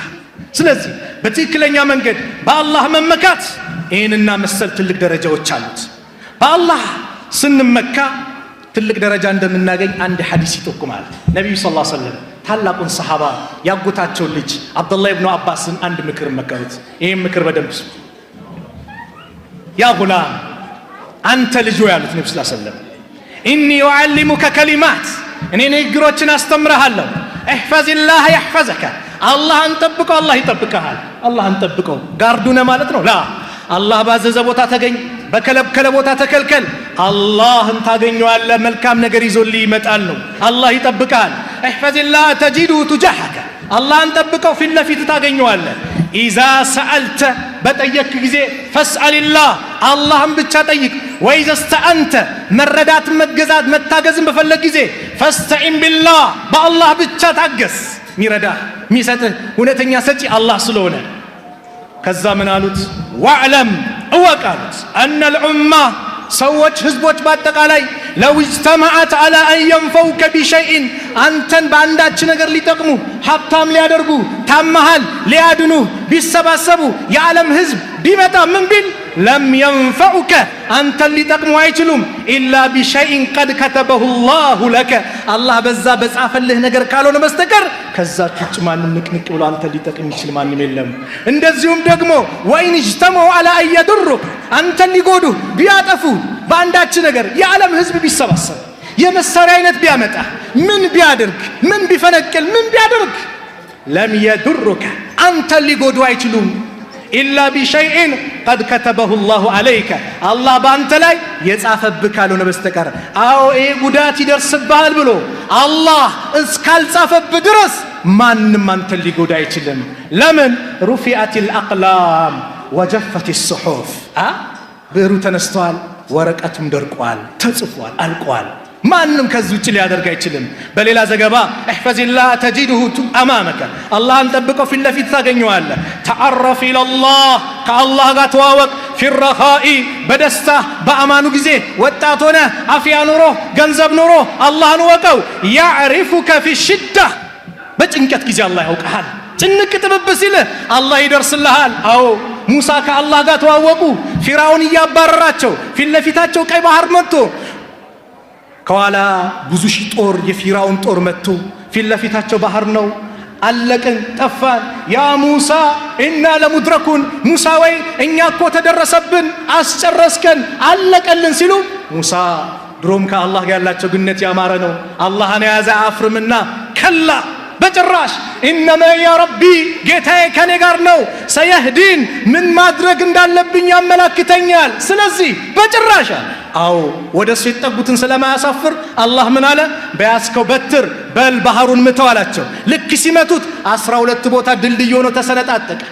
ስለዚህ በትክክለኛ መንገድ በአላህ መመካት ይህንና መሰል ትልቅ ደረጃዎች አሉት። በአላህ ስንመካ ትልቅ ደረጃ እንደምናገኝ አንድ ሐዲስ ይጠቁማል። ነቢዩ ሰለላሁ ዐለይሂ ወሰለም ታላቁን ሰሃባ ያጎታቸውን ልጅ አብዱላህ ኢብኑ አባስን አንድ ምክር መከሩት። ይህም ምክር በደንብ ስሙ። ያ ጉላም አንተ ልጅ ያሉት ነቢዩ ሰለላሁ ዐለይሂ ወሰለም ኢኒ ኡዓሊሙከ ከሊማት እኔ ንግግሮችን አስተምርሃለሁ። እሕፈዝላህ የሕፈዘከ አላህን ጠብቀው አላህ ይጠብቀሃል። አላህን ጠብቀው ጋርዱነ ማለት ነው። ላ አላህ ባዘዘ ቦታ ተገኝ፣ በከለከለ ቦታ ተከልከል። አላህን ታገኘዋለህ፣ መልካም ነገር ይዞልህ ይመጣል ነው። አላህ ይጠብቀሃል። እሕፈዝላህ ተጂዱሁ ቱጃሐከ አላህን ጠብቀው ፊት ለፊት ታገኘዋለህ። ኢዛ ሰአልተ በጠየክ ጊዜ ፈስአልላህ አላህን ብቻ ጠይቅ። ወኢዛ ስተአንተ መረዳት መገዛት መታገዝን በፈለግ ጊዜ ፈስተዒን ቢላህ በአላህ ብቻ ታገስ። ሚረዳህ ሚሰጥህ እውነተኛ ሰጪ አላህ ስለሆነ። ከዛ ምን አሉት? ወዕለም እወቅ አሉት አነል ኡማ ሰዎች ህዝቦች በአጠቃላይ ለው እጅተመዐት ዐላ አን የንፈውከ ቢሸይእን አንተን በአንዳች ነገር ሊጠቅሙ ሀብታም ሊያደርጉ ታመሃል ሊያድኑ ቢሰባሰቡ የዓለም ህዝብ ቢመጣ ምን ቢል ለም የንፈዑከ አንተን ሊጠቅሙ አይችሉም ኢላ ቢሸይእን ቀድ ከተበሁ ላሁ ለከ አላህ በዛ በጻፈልህ ነገር ካልሆነ በስተቀር ከዛች ውጭ ማንም ንቅንቅ ብሎ አንተን ሊጠቅም ይችል ማንም የለም። እንደዚሁም ደግሞ ወኢን እጅተመዑ ዐላ አን የዱሩክ አንተን ሊጎዱ ቢያጠፉ በአንዳች ነገር የዓለም ህዝብ ቢሰባሰብ የመሳሪያ አይነት ቢያመጣ ምን ቢያደርግ ምን ቢፈነቅል ምን ቢያደርግ ለም የዱሩከ አንተን ሊጎዱ አይችሉም ኢላ ቢሸይእን ቀድ ከተበሁ ላሁ ዐለይከ አላህ በአንተ ላይ የጻፈብህ ካልሆነ በስተቀር። አዎ ይሄ ጉዳት ይደርስብሃል ብሎ አላህ እስካልጻፈብህ ድረስ ማንም አንተን ሊጎዳ አይችልም። ለምን? ሩፊዐቲል አቅላም ወጀፈት ሱሑፍ ብዕሩ ተነስተዋል፣ ወረቀቱም ደርቋል፣ ተጽፏል፣ አልቋል። ማንም ከዚህ ውጭ ሊያደርግ አይችልም። በሌላ ዘገባ እሕፈዝላህ ተጂድሁ አማመከ አላህን ጠብቀው ፊት ለፊት ታገኘዋለህ። ተዐረፍ ኢለላህ ከአላህ ጋር ተዋወቅ። ፊረኻኢ በደስታ በአማኑ ጊዜ ወጣት ሆነ አፍያ ኑሮ ገንዘብ ኑሮ አላህን ወቀው። ያዕሪፉከ ፊሽዳ በጭንቀት ጊዜ አላህ ያውቀሃል። ጭንቅ ጥብብ ሲልህ አላህ ይደርስልሃል። አዎ ሙሳ ከአላህ ጋር ተዋወቁ። ፊርዓውን እያባረራቸው ፊት ለፊታቸው ቀይ ባህር መጥቶ ከኋላ ብዙ ሺህ ጦር የፊርዓውን ጦር መጥቶ ፊት ለፊታቸው ባህር ነው። አለቅን ጠፋን። ያ ሙሳ ኢና ለሙድረኩን ሙሳ ወይ እኛ እኮ ተደረሰብን አስጨረስከን አለቀልን ሲሉ ሙሳ ድሮም ከአላህ ጋር ያላቸው ግንኙነት ያማረ ነው። አላህን የያዘ አፍርምና ከላ በጭራሽ ኢነማ ያ ረቢ ጌታዬ ከኔ ጋር ነው። ሰየህዲን ምን ማድረግ እንዳለብኝ ያመላክተኛል። ስለዚህ በጭራሽ አዎ ወደ እሱ የተጠጉትን ስለማያሳፍር አላህ ምን አለ? በያዝከው በትር በል ባህሩን ምተው አላቸው። ልክ ሲመቱት 12 ቦታ ድልድይ ሆኖ ተሰነጣጠቀ።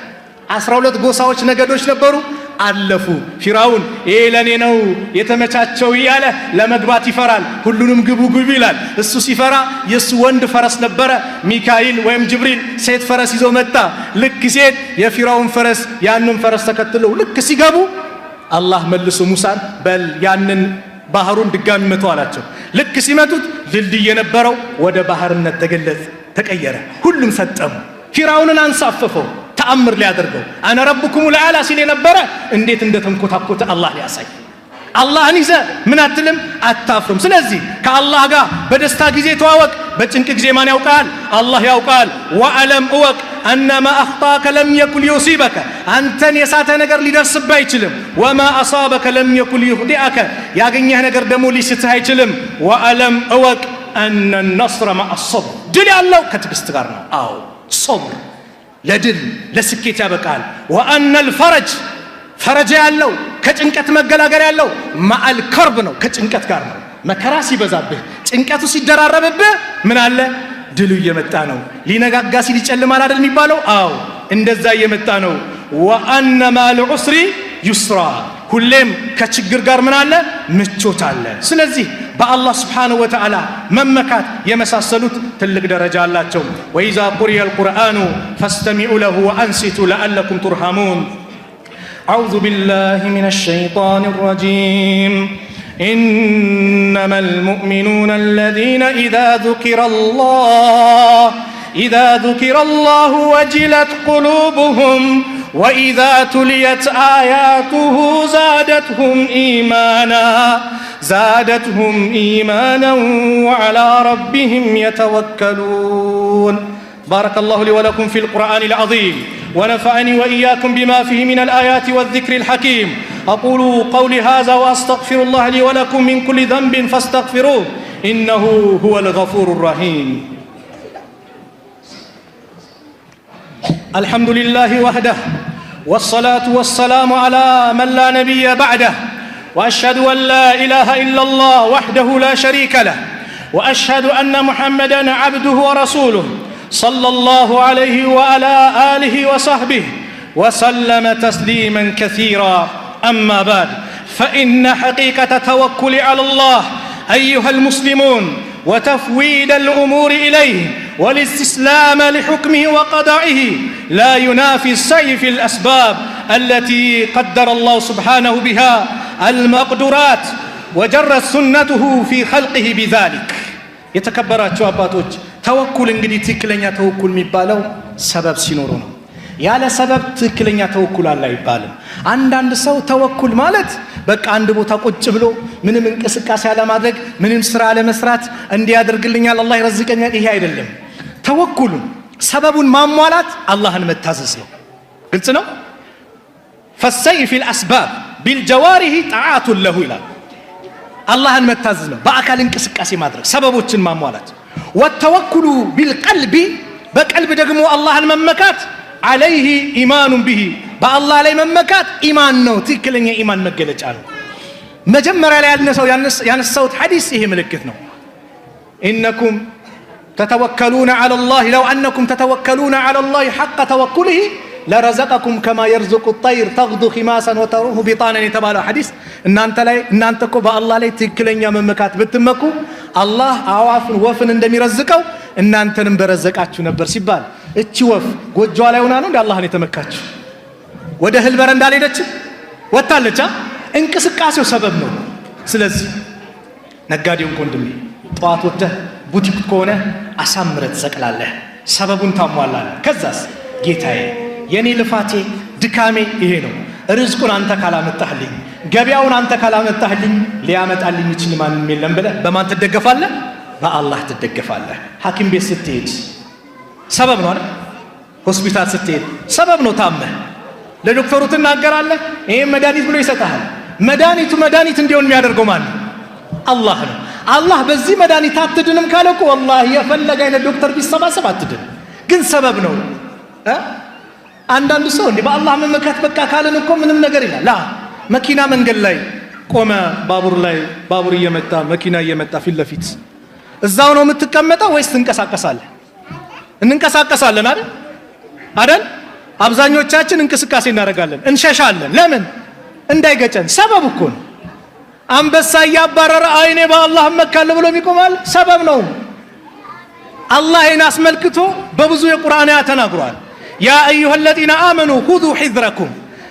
12 ጎሳዎች ነገዶች ነበሩ፣ አለፉ። ፊርዓውን ይሄ ለኔ ነው የተመቻቸው እያለ ለመግባት ይፈራል። ሁሉንም ግቡ ግቡ ይላል። እሱ ሲፈራ የሱ ወንድ ፈረስ ነበረ፣ ሚካኤል ወይም ጅብሪል ሴት ፈረስ ይዞ መጣ። ልክ ሴት የፊርዓውን ፈረስ ያንን ፈረስ ተከትለው ልክ ሲገቡ አላህ መልሶ ሙሳን በል ያንን ባህሩን ድጋሚ መተው አላቸው። ልክ ሲመቱት ድልድይ የነበረው ወደ ባህርነት ተቀየረ። ሁሉም ሰጠሙ። ፊርዓውንን አንሳፈፈው ተአምር ሊያደርገው አነ ረብኩም ለአላ ሲል የነበረ እንዴት እንደተንኮታኮተ አላህ ሊያሳይ። አላህን ይዘህ ምን አትልም አታፍርም። ስለዚህ ከአላህ ጋር በደስታ ጊዜ ተዋወቅ፣ በጭንቅ ጊዜ ማን ያውቃል? አላህ ያውቃል። ወአለም እወቅ አነማ አኽጣከ ለም የኩን ዩሲበከ አንተን የሳተ ነገር ሊደርስብህ አይችልም። ወማ አሳበከ ለም የኩን ዩኽጢአከ ያገኘህ ነገር ደግሞ ሊስትህ አይችልም። ወአለም እወቅ አነ ነስረ መዐ ሶብር ድል ያለው ከትዕግስት ጋር ነው። አዎ ሶብር ለድል ለስኬት ያበቃል። ወአነል ፈረጅ ፈረጃ ያለው ከጭንቀት መገላገል ያለው ማአል ከርብ ነው፣ ከጭንቀት ጋር ነው። መከራ ሲበዛብህ ጭንቀቱ ሲደራረብብህ ምን አለ? ድሉ እየመጣ ነው። ሊነጋጋ ሲል ይጨልማል አይደል የሚባለው? አዎ እንደዛ እየመጣ ነው። ወአነ ማል ዑስሪ ዩስራ፣ ሁሌም ከችግር ጋር ምን አለ? ምቾት አለ። ስለዚህ በአላህ ስብሓንሁ ወተዓላ መመካት የመሳሰሉት ትልቅ ደረጃ አላቸው። ወኢዛ ቁሪየ አልቁርአኑ ፈስተሚዑ ለሁ ወአንሲቱ ለአለኩም ቱርሐሙን። አዑዙ ቢላሂ ሚነ ሸይጣኒ ረጂም إنما المؤمنون الذين إذا ذكر الله وجلت قلوبهم وإذا تليت آياته زادتهم إيمانا وعلى ربهم يتوكلون. بارك الله لي ولكم في القرآن العظيم ونفعني وإياكم بما فيه من الآيات والذكر الحكيم. أقول قولي هذا وأستغفر الله لي ولكم من كل ذنب فاستغفروه إنه هو الغفور الرحيم. الحمد لله وحده والصلاة والسلام على من لا نبي بعده وأشهد أن لا إله إلا الله وحده لا شريك له وأشهد أن محمدًا عبده ورسوله صلى الله عليه وعلى آله وصحبه وسلم تسليما كثيرا. أما بعد فإن حقيقة التوكل على الله أيها المسلمون وتفويض الأمور إليه والاستسلام لحكمه وقضائه لا ينافي السعي في الأسباب التي قدر الله سبحانه بها المقدورات وجرت سنته في خلقه بذلك. يتكبرات አባቶች ተወኩል እንግዲህ ትክክለኛ ተወኩል የሚባለው ሰበብ ሲኖር ነው። ያለ ሰበብ ትክክለኛ ተወኩል አለ አይባልም። አንዳንድ ሰው ተወኩል ማለት በቃ አንድ ቦታ ቁጭ ብሎ ምንም እንቅስቃሴ አለማድረግ፣ ምንም ስራ አለመስራት፣ እንዲያደርግልኛል አላህ ይረዝቀኛል፣ ይሄ አይደለም። ተወኩሉ ሰበቡን ማሟላት አላህን መታዘዝ ነው። ግልጽ ነው። ፈሰይ ፊል አስባብ ቢልጀዋሪሂ ጣዓቱ ለሁ ይላል። አላህን መታዘዝ ነው፣ በአካል እንቅስቃሴ ማድረግ፣ ሰበቦችን ማሟላት። ወተወኩሉ ቢልቀልቢ በቀልብ ደግሞ አላህን መመካት عليه إيمان به بالله عليه ممكات إيمان نو تكلني إيمان مجلج عنه مجمر على الصوت حديث إيه ملكتنا إنكم تتوكلون على الله لو أنكم تتوكلون على الله حق توكله لرزقكم كما يرزق الطير تغدو خماسا وتروح بطانا. يتبالى حديث إن أنتكم بالله عليه تكلني ممكات بتمكو الله عواف وفن عندما يرزقه إن أنتم برزقاتكم نبر سبال እቺወፍ ጎጆ ላይ ሆና ነው አላህን የተመካችው። ወደ እህል በረንዳ ላይ ሄደች ወጣለች። እንቅስቃሴው ሰበብ ነው። ስለዚህ ነጋዴው ወንድሜ ጧት ወጥተህ ቡቲክ ከሆነ አሳምረህ ትሰቅላለህ፣ ሰበቡን ታሟላለህ። ከዛስ ጌታዬ የኔ ልፋቴ ድካሜ ይሄ ነው፣ ርዝቁን አንተ ካላመጣህልኝ፣ ገበያውን አንተ ካላመጣህልኝ ሊያመጣልኝ ይችል ማንም የለም ብለህ በማን ትደገፋለህ? በአላህ ትደገፋለህ። ሐኪም ቤት ስትሄድ ሰበብ ነው አይደል? ሆስፒታል ስትሄድ ሰበብ ነው። ታመህ ለዶክተሩ ትናገራለህ፣ ይሄ መድኃኒት ብሎ ይሰጣል። መድኃኒት እንዲሆን የሚያደርገው ማን ነው? አላህ ነው። አላህ በዚህ መድኃኒት አትድንም ካለ እኮ ወላሂ የፈለገ አይነት ዶክተር ቢሰባሰብ አትድን፣ ግን ሰበብ ነው። አንዳንዱ ሰው እንዴ በአላህ መመካት በቃ ካለን እኮ ምንም ነገር ይላል። መኪና መንገድ ላይ ቆመ፣ ባቡር እየመጣ መኪና እየመጣ ፊት ለፊት እዛው ነው የምትቀመጠው ወይስ ትንቀሳቀሳለህ? እንንቀሳቀሳለን አይደል? አብዛኞቻችን እንቅስቃሴ እናደርጋለን፣ እንሸሻለን። ለምን? እንዳይገጨን። ሰበብ እኮ ነው። አንበሳ እያባረረ አይኔ በአላህ መካለሁ ብሎ ይቆማል፣ ሰበብ ነው። አላህን አስመልክቶ በብዙ የቁርአን አያት ተናግሯል። ያ አዩሃ الذين آمنوا خذوا حذركم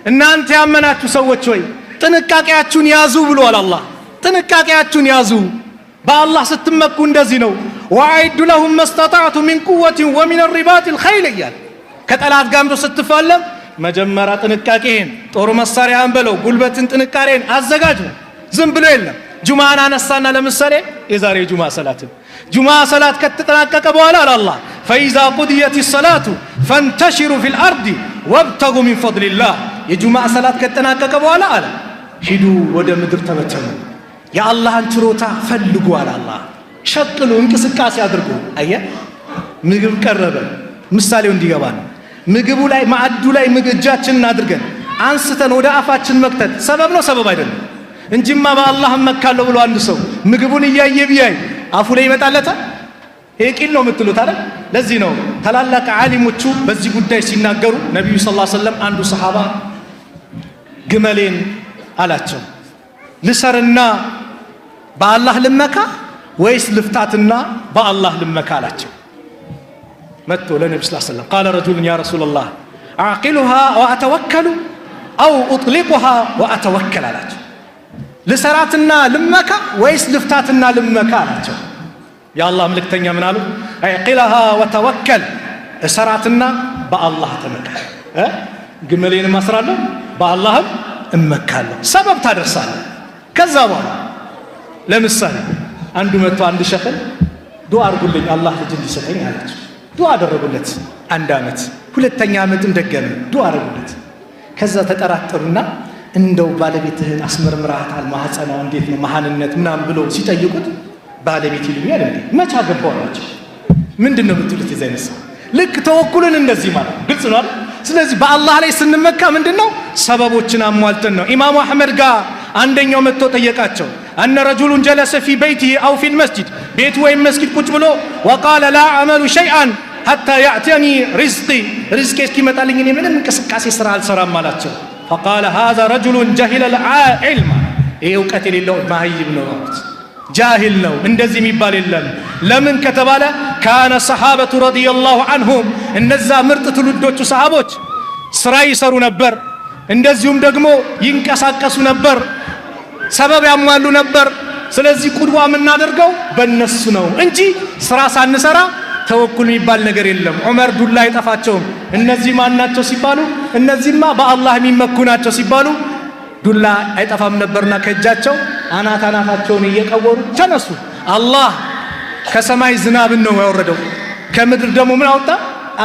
እናንተ ያመናችሁ ሰዎች ሆይ ጥንቃቄያችሁን ያዙ ብሏል አላህ። ጥንቃቄያችሁን ያዙ። በአላህ ስትመኩ እንደዚህ ነው። ወአይዱ ለሁም መስተጣዕቱ ሚን ቁወት ወሚን الرباط الخيل እያለ ከጠላት ጋር ስትፋለም መጀመሪያ ጥንቃቄን ጦር መሳሪያን በለው ጉልበትን ጥንካሬን አዘጋጁ። ዝም ብሎ የለም። ጁማን አነሳና ለምሳሌ የዛሬ ጁማ ሰላት ከተጠናቀቀ በኋላ አላህ ፈኢዛ ቁድየት الصلاة فانتشروا في الارض وابتغوا من فضل الله የጁማ ሰላት ከተጠናቀቀ በኋላ አለ ሂዱ ወደ ምድር ተበተኑ፣ የአላህን ችሮታ ፈልጉ አለ አላህ። ሸቅሉ፣ እንቅስቃሴ አድርጉ። አየ ምግብ ቀረበ፣ ምሳሌው እንዲገባ ነው። ምግቡ ላይ ማዕዱ ላይ እጃችንን አድርገን አንስተን ወደ አፋችን መክተት ሰበብ ነው ሰበብ አይደለም? እንጂማ በአላህ እመካለሁ ብሎ አንድ ሰው ምግቡን እያየ ቢያይ አፉ ላይ ይመጣለታል? ይሄ ቂል ነው የምትሉት አይደል? ለዚህ ነው ታላላቅ ዓሊሞቹ በዚህ ጉዳይ ሲናገሩ ነብዩ ሰለላሁ ዐለይሂ ወሰለም አንዱ ሰሃባ ግመሌን አላቸው ልሰርና በአላህ ልመካ ወይስ ልፍታትና በአላህ ልመካ አላቸው። መጥቶ ለነብዩ ሰለላሁ ዐለይሂ ወሰለም قال رجل يا رسول الله اعقلها واتوكل او اطلقها واتوكل አላቸው። ልሰራትና ልመካ ወይስ ልፍታትና ልመካ አላቸው። የአላህ መልእክተኛ ምን አሉ? اعقلها وتوكل እሰራትና በአላህ ተመካ። ግመሌን ማስራለሁ በአላህም እመካለሁ። ሰበብ ታደርሳለህ። ከዛ በኋላ ለምሳሌ አንዱ መጥቶ አንድ ሸኽን ዱዓ አድርጉልኝ አላህ ልጅ እንዲሰጠኝ አላቸው። ዱዓ አደረጉለት። አንድ ዓመት ሁለተኛ ዓመትም ደገመ ዱዓ አደረጉለት። ከዛ ተጠራጠሩና እንደው ባለቤትህን አስመርምራታል ማህፀኗ እንዴት ነው መሃንነት ምናምን ብሎ ሲጠይቁት ባለቤት ይሉኛል እንዴ መቻ ገባው አላቸው። ምንድነው የምትሉት? ይዘይነሳ ልክ ተወኩልን እንደዚህ ማለት ግልጽ ነው አይደል? ስለዚህ በአላህ ላይ ስንመካ ምንድነው ሰበቦችን አሟልተን ነው። ኢማሙ አህመድ ጋር አንደኛው መጥቶ ጠየቃቸው። أن رجل جلس في بيته أو في المسجد بيت وين مسجد ቁጭ ብሎ وقال لا أعمل شيئا حتى يأتيني رزقي رزقي እስኪመጣልኝ እኔ ምንም እንቅስቃሴ ስራ አልሰራም አላቸው። فقال هذا رجل جهل العلم ይሄ እውቀት የሌለው ማህይብ ነው ጃሂል ነው እንደዚህ የሚባል የለም። ለምን ከተባለ كان الصحابة رضي الله عنهم እነዛ ምርጥ ትውልዶቹ ሰሃቦች ስራ ይሰሩ ነበር፣ እንደዚሁም ደግሞ ይንቀሳቀሱ ነበር፣ ሰበብ ያሟሉ ነበር። ስለዚህ ቁድዋ የምናደርገው በእነሱ ነው እንጂ ስራ ሳንሰራ ተወኩል የሚባል ነገር የለም። ዑመር ዱላ አይጠፋቸውም። እነዚህ ማን ናቸው ሲባሉ እነዚህማ በአላህ የሚመኩ ናቸው ሲባሉ ዱላ አይጠፋም ነበርና ከእጃቸው አናታቸውን እየቀወሩ ተነሱ። አላህ ከሰማይ ዝናብን ነው ያወረደው፣ ከምድር ደግሞ ምን አወጣ?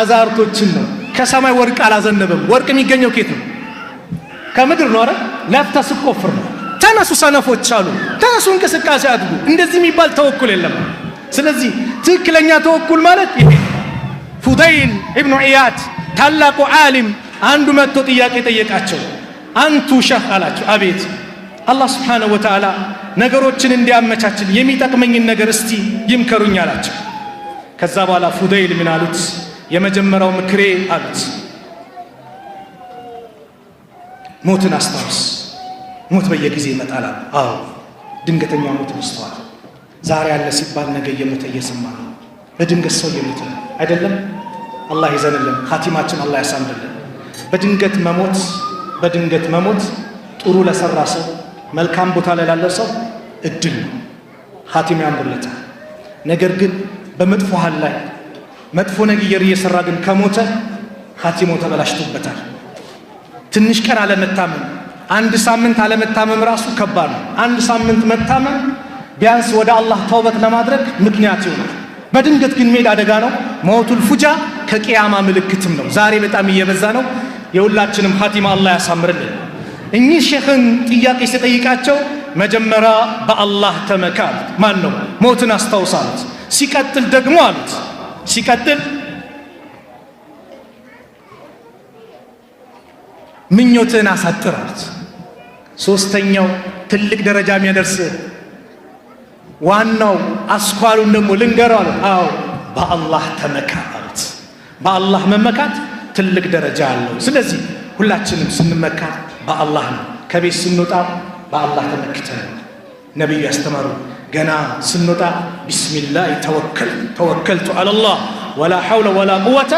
አዛርቶችን ነው። ከሰማይ ወርቅ አላዘነበም። ወርቅ የሚገኘው ከየት ነው? ከምድር ነው አይደል? ለፍተህ ስቆፍር ነው። ተነሱ ሰነፎች አሉ፣ ተነሱ እንቅስቃሴ አድርጉ። እንደዚህ የሚባል ተወኩል የለም። ስለዚህ ትክክለኛ ተወኩል ማለት ይሄ። ፉደይል ኢብኑ ኢያድ ታላቁ ዓሊም አንዱ መጥቶ ጥያቄ ጠየቃቸው። አንቱ ሸህ አላቸው። አቤት። አላህ ስብሓነሁ ወተዓላ ነገሮችን እንዲያመቻችን የሚጠቅመኝን ነገር እስቲ ይምከሩኝ አላቸው። ከዛ በኋላ ፉደይል ምን አሉት? የመጀመሪያው ምክሬ አሉት ሞትን አስታውስ። ሞት በየጊዜ ይመጣል። አዎ ድንገተኛ ሞት መስተዋል። ዛሬ አለ ሲባል ነገ እየሞተ እየሰማ ነው። በድንገት ሰው እየሞተ ነው አይደለም? አላህ ይዘንልን፣ ኻቲማችን አላህ ያሳምርልን። በድንገት መሞት ጥሩ ለሰራ ሰው መልካም ቦታ ላይ ላለ ሰው እድል ነው፣ ኻቲማ ያምርለታል። ነገር ግን በመጥፎ ሐል ላይ መጥፎ ነገር እየሰራ ግን ከሞተ ኻቲማው ተበላሽቶበታል። ትንሽ ቀን አለመታመም፣ አንድ ሳምንት አለመታመም ራሱ ከባድ ነው። አንድ ሳምንት መታመም ቢያንስ ወደ አላህ ተውበት ለማድረግ ምክንያት ይሆናል። በድንገት ግን ሜዳ አደጋ ነው። ሞቱል ፉጃ ከቂያማ ምልክትም ነው። ዛሬ በጣም እየበዛ ነው። የሁላችንም ኻቲማ አላህ ያሳምርልን። እኚህ ሼኽን ጥያቄ ሲጠይቃቸው መጀመሪያ በአላህ ተመካ አሉት። ማን ነው? ሞትን አስታውሳሉት። ሲቀጥል ደግሞ አሉት ምኞትን አሳጥር አሉት። ሶስተኛው ትልቅ ደረጃ የሚያደርስ ዋናው አስኳሉን ደግሞ ልንገረው አሉት። አዎ በአላህ ተመካ አሉት። በአላህ መመካት ትልቅ ደረጃ አለው። ስለዚህ ሁላችንም ስንመካ በአላህ ነው። ከቤት ስንወጣ በአላህ ተመክተን ነብዩ ያስተማሩ ገና ስንወጣ ቢስሚላህ ተወከልቱ አለላህ ወላ ሐውለ ወላ ቁወተ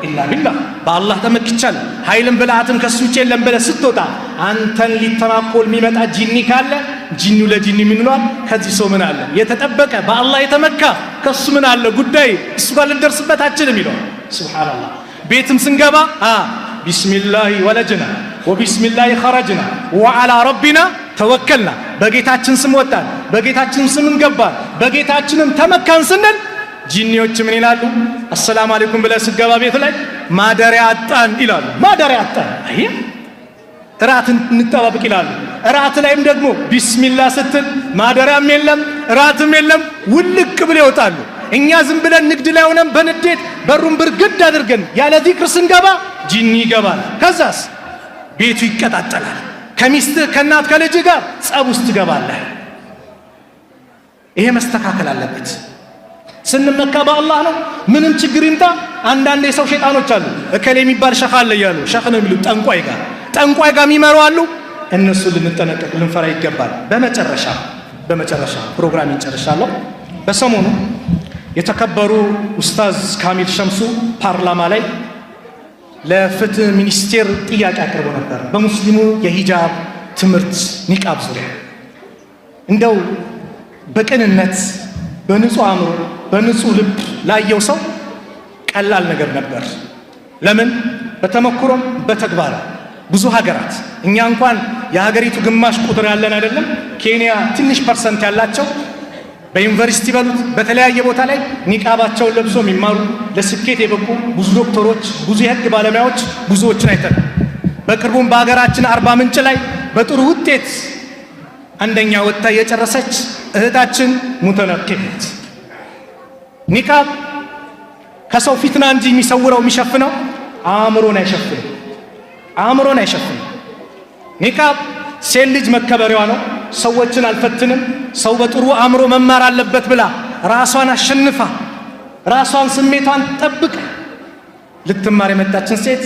ኢላ ቢላህ በአላህ ተመክቻለሁ ኃይልም ብልሃትም ከሱ ውጭ የለም ብለህ ስትወጣ አንተን ሊተናኮል የሚመጣ ጂኒ ካለ ጂኒው ለጂኒ ምን ይሏል? ከዚህ ሰው ምን አለ? የተጠበቀ በአላህ የተመካ ከሱ ምን አለ ጉዳይ እሱ ጋር ልደርስበት አችልም ይሏል። ሱብሃንአላህ። ቤትም ስንገባ ቢስሚላህ ወለጅና ወቢስሚላህ ኸረጅና ወዐላ ረቢና ተወከልና በጌታችን ስም ወጣን፣ በጌታችን ስም እንገባን፣ በጌታችንም ተመካን ስንል ጂኒዎች ምን ይላሉ? አሰላሙ አለይኩም ብለህ ስገባ ቤት ላይ ማደሪያ አጣን ይላሉ። ማደሪያ አጣን። አይ እራት እንጠባበቅ ይላሉ። እራት ላይም ደግሞ ቢስሚላህ ስትል ማደሪያም የለም እራትም የለም፣ ውልቅ ብለው ይወጣሉ። እኛ ዝም ብለን ንግድ ላይ ሆነን በንዴት በሩን ብርግድ አድርገን ያለ ዚክር ስንገባ ጂኒ ይገባል። ከዛስ ቤቱ ይቀጣጠላል። ከሚስትህ ከእናት ከልጅ ጋር ጸብ ውስጥ ትገባለህ። ይሄ መስተካከል አለበት። ስንመካ በአላህ ነው። ምንም ችግር ይምጣ። አንዳንድ የሰው ሸይጣኖች አሉ። እከሌ የሚባል ሸኽ አለ እያሉ ሸኽ ነው የሚሉት ጠንቋይ ጋር የሚመሩ አሉ። እነሱ ልንጠነቀቅ ልንፈራ ይገባል። በመጨረሻ ፕሮግራም እንጨርሻለሁ። በሰሞኑ የተከበሩ ኡስታዝ ካሚል ሸምሱ ፓርላማ ላይ ለፍትህ ሚኒስቴር ጥያቄ አቅርቦ ነበር በሙስሊሙ የሂጃብ ትምህርት ኒቃብ ዙሪያ። እንደው በቅንነት በንጹህ አእምሮ በንጹህ ልብ ላየው ሰው ቀላል ነገር ነበር። ለምን? በተመክሮም በተግባር ብዙ ሀገራት እኛ እንኳን የሀገሪቱ ግማሽ ቁጥር ያለን አይደለም። ኬንያ ትንሽ ፐርሰንት ያላቸው በዩኒቨርሲቲ በሉት በተለያየ ቦታ ላይ ኒቃባቸውን ለብሶ የሚማሩ ለስኬት የበቁ ብዙ ዶክተሮች፣ ብዙ የህግ ባለሙያዎች ብዙዎችን አይተን በቅርቡም በሀገራችን አርባ ምንጭ ላይ በጥሩ ውጤት አንደኛ ወጥታ የጨረሰች እህታችን ሙተነቂበት። ኒቃብ ከሰው ፊትና እንጂ የሚሰውረው የሚሸፍነው አእምሮን አይሸፍንም። ኒቃብ ሴት ልጅ መከበሪያዋ ነው። ሰዎችን አልፈትንም፣ ሰው በጥሩ አእምሮ መማር አለበት ብላ ራሷን አሸንፋ ራሷን ስሜቷን ጠብቃ ልትማር የመጣችን ሴት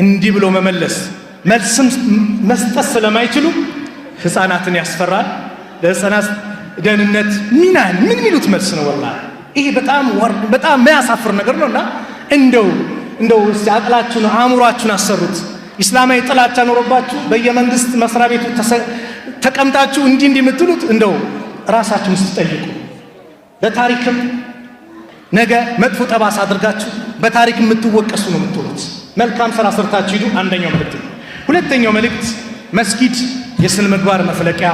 እንዲህ ብሎ መልስም መስጠት ስለማይችሉ ህፃናትን ያስፈራል። ለህፃናት ደህንነት ምን ሚሉት መልስ ነው? ወላሂ ይሄ በጣም የሚያሳፍር ነገር ነውና እንደው አቅላችሁን አእምሯችሁን አሰሩት። ኢስላማዊ ጥላቻ ኖሮባችሁ በየመንግስት መስሪያ ቤቱ ተቀምጣችሁ እንዲህ የምትሉት እንደው ራሳችሁን ስትጠይቁ በታሪክም ነገ መጥፎ ጠባሳ አድርጋችሁ በታሪክ የምትወቀሱ ነው የምትሉት። መልካም ስራ ሰርታችሁ ሂዱ። አንደኛው መልእክት ነው። ሁለተኛው መልእክት መስጊድ የስነ ምግባር መፍለቂያ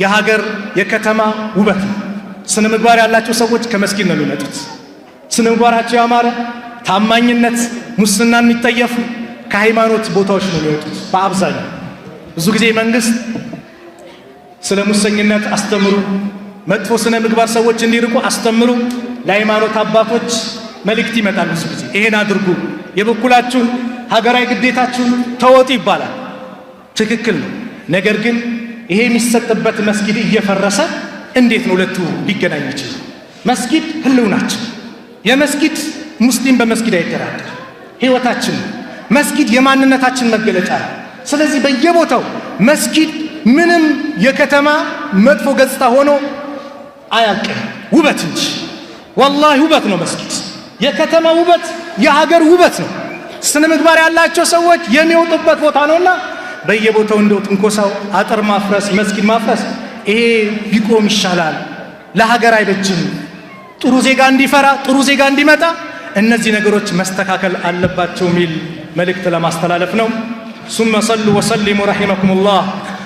የሀገር የከተማ ውበት ነው። ስነ ምግባር ያላቸው ሰዎች ከመስጊድ ነው የሚመጡት። ስነ ምግባራቸው ያማረ ታማኝነት፣ ሙስናን የሚጠየፉ ከሃይማኖት ቦታዎች ነው የሚወጡት። በአብዛኛው ብዙ ጊዜ መንግስት ስለ ሙሰኝነት አስተምሩ፣ መጥፎ ስነ ምግባር ሰዎች እንዲርቁ አስተምሩ፣ ለሃይማኖት አባቶች መልእክት ይመጣል። ብዙ ጊዜ ይሄን አድርጉ፣ የበኩላችሁን ሀገራዊ ግዴታችሁን ተወጡ ይባላል። ትክክል ነው። ነገር ግን ይሄ የሚሰጥበት መስጊድ እየፈረሰ እንዴት ነው ሁለቱ ሊገናኝ ይችላል? መስጊድ ህልውናችን፣ የመስጊድ ሙስሊም በመስጊድ አይደራደር፣ ህይወታችን ነው። መስጊድ የማንነታችን መገለጫ ነው። ስለዚህ በየቦታው መስጊድ ምንም የከተማ መጥፎ ገጽታ ሆኖ አያልቅም፣ ውበት እንጂ ወላሂ ውበት ነው መስጊድ። የከተማ ውበት የሀገር ውበት ነው። ስነ ምግባር ያላቸው ሰዎች የሚወጡበት ቦታ ነውና በየቦታው እንደው ትንኮሳው፣ አጥር ማፍረስ፣ መስጊድ ማፍረስ ይሄ ቢቆም ይሻላል። ለሀገር አይበጅም። ጥሩ ዜጋ እንዲፈራ፣ ጥሩ ዜጋ እንዲመጣ እነዚህ ነገሮች መስተካከል አለባቸው የሚል መልእክት ለማስተላለፍ ነው። ثم صلوا وسلموا رحمكم الله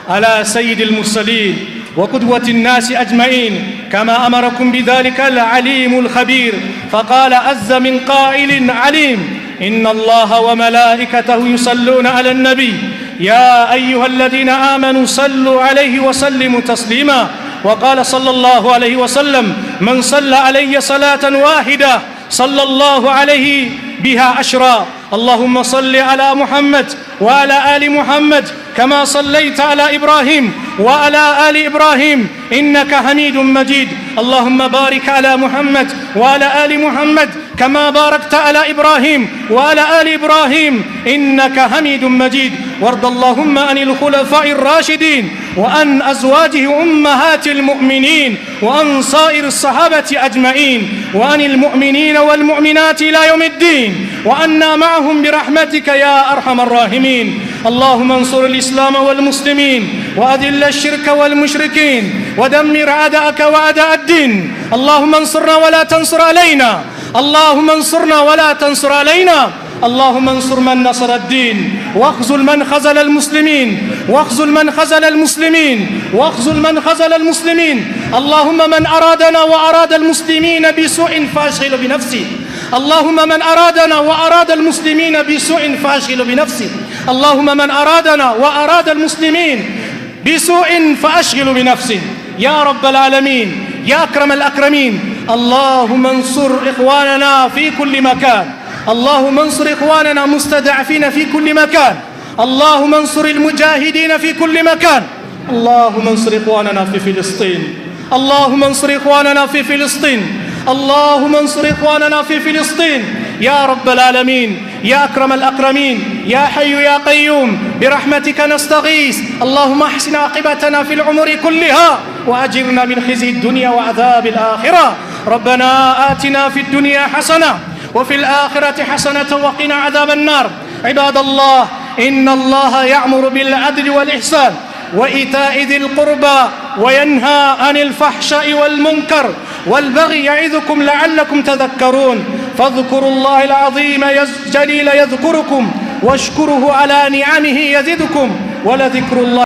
على سيد المرسلين وقدوة الناس أجمعين كما أمركم بذلك العليم الخبير فقال عز من قائل عليم إن الله وملائكته يصلون على النبي يا أيها الذين آمنوا صلوا عليه وسلموا تسليما وقال صلى الله عليه وسلم من صلى علي صلاة واحدة صلى الله عليه بها عشرا اللهم صل على محمد وعلى آل محمد كما صليت على إبراهيم وعلى آل إبراهيم إنك حميد مجيد اللهم بارك على محمد وعلى آل محمد كما باركت على إبراهيم وعلى آل إبراهيم إنك حميد مجيد وارض اللهم عن الخلفاء الراشدين وعن أزواجه أمهات المؤمنين وعن صائر الصحابة أجمعين وعن المؤمنين والمؤمنات إلى يوم الدين وأنا معهم برحمتك يا أرحم الراحمين اللهم انصر الإسلام والمسلمين وأذل الشرك والمشركين ودمر أعداءك وأعداء الدين اللهم انصرنا ولا تنصر علينا اللهم انصرنا ولا تنصر علينا اللهم انصر من نصر الدين واخذل من خذل المسلمين واخذل من خذل المسلمين واخذل من خذل المسلمين اللهم من أرادنا وأراد المسلمين بسوء فاشغل بنفسه اللهم من أرادنا وأراد المسلمين بسوء فاشغل بنفسه اللهم من أرادنا وأراد المسلمين بسوء فأشغل بنفسه يا رب العالمين يا أكرم الأكرمين اللهم انصر إخواننا في كل مكان اللهم انصر إخواننا مستضعفين في كل مكان اللهم انصر المجاهدين في كل مكان. اللهم انصر إخواننا في فلسطين. اللهم انصر إخواننا في فلسطين. اللهم انصر إخواننا في فلسطين يا رب العالمين، يا أكرم الأكرمين، يا حي يا قيوم، برحمتك نستغيث. اللهم احسن عاقبتنا في الأمور كلها وأجرنا من خزي الدنيا وعذاب الآخرة. ربنا آتنا في الدنيا حسنة وفي الآخرة حسنة وقنا عذاب النار. عباد الله، إن الله يأمر بالعدل والإحسان وإيتاء ذي القربى وينهى عن الفحشاء والمنكر والبغي يعظكم لعلكم تذكرون. فاذكروا الله العظيم الجليل يذكركم واشكره على نعمه يزدكم ولذكر الله